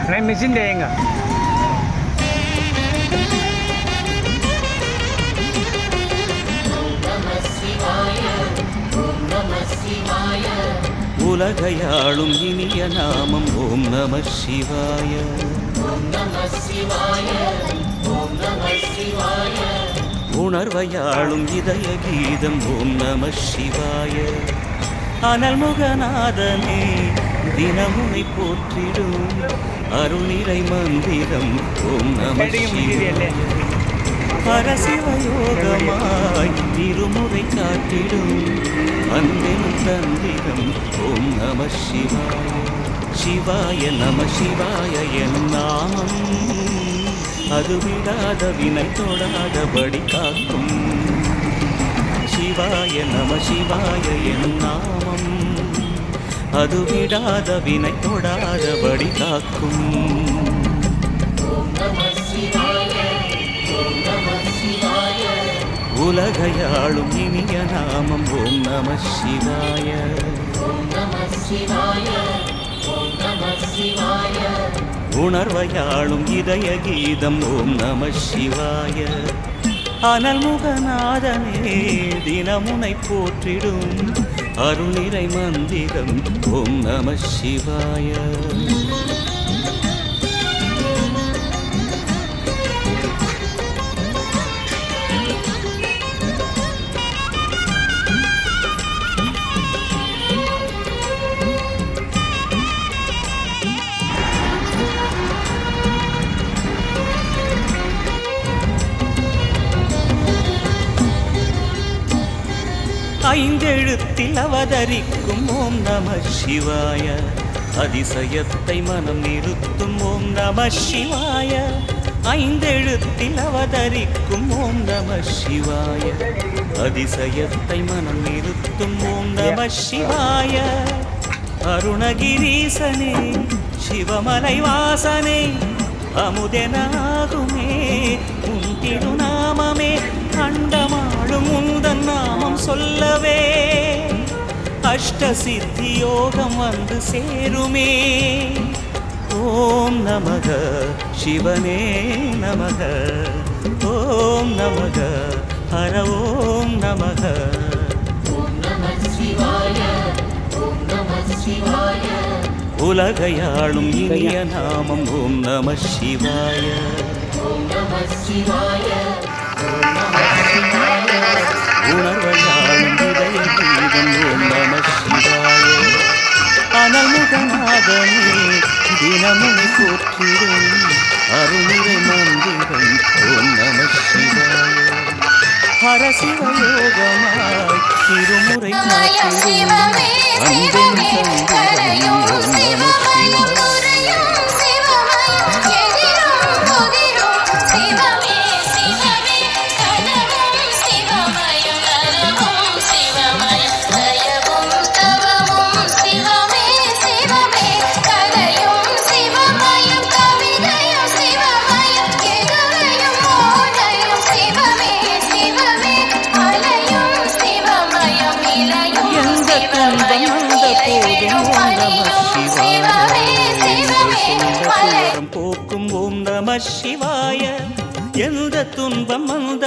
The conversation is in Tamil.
मिशन देंगे। உலகையாளும் இனிய நாமம் ஓம் நம சிவாய. உணர்வையாளும் இதய கீதம் ஓம் நம சிவாய. அனல்முகநாதனே தினமுனை போற்றிடும் அருளிரை மந்திரம் ஓம் நம சிவாய. பரசிவயோகமாய் இருமுறை காட்டிடும் அன்பெனும் தந்திரம் ஓம் நம சிவாய. சிவாய நம சிவாய என் நாமம் அது விடாத வினை தொடாதபடி காக்கும். சிவாய நம சிவாய என் நாமம் அது விடாத வினை தொடாதபடி காக்கும். உலகையாளும் இனிய நாமம் ஓம் நம சிவாய. உணர்வையாளும் இதய கீதம் ஓம் நம சிவாய. அனல்முகநாதனே தினமுனை போற்றிடும் அருளிரை மந்திரம் ஓம் நம சிவாய. ஐந்தெழுத்தில் அவதரிக்கும் ஓம் நம சிவாய. அதிசயத்தை மனம் நிறுத்தும் ஓம் நம சிவாய. ஐந்தெழுத்தில் அவதரிக்கும் ஓம் நம சிவாய. அதிசயத்தை மனம் நிறுத்தும் ஓம் நம சிவாய. அருணகிரீசனே சிவமலை வாசனே அமுதனாகுமே உன் திருநாமமே. அண்டமாளும் உந்தன் நாமம் சொல்லவே அஷ்டசித்தி யோகம் வந்து சேருமே. ஓம் நமக சிவனே நமக. ஓம் நமக ஹர ஓம் நமக. உலகையாளும் இனிய நாமம் ஓம் நம சிவாய. உணர்வையாளும் இதய கீதம் ஓம் நம சிவாய. அனல்முகநாதனே தினமுனை போற்றிடும் அருளிரை மந்திரம் ஓம் நம சிவாய. ஹரசிவயோகமாய் திருமுறை காட்டிடும் அன்பெனும் தந்திரம் ஓம் நம சிவாய. போக்கும் ஓம் நம சிவாய. எந்த துன்பம் அந்த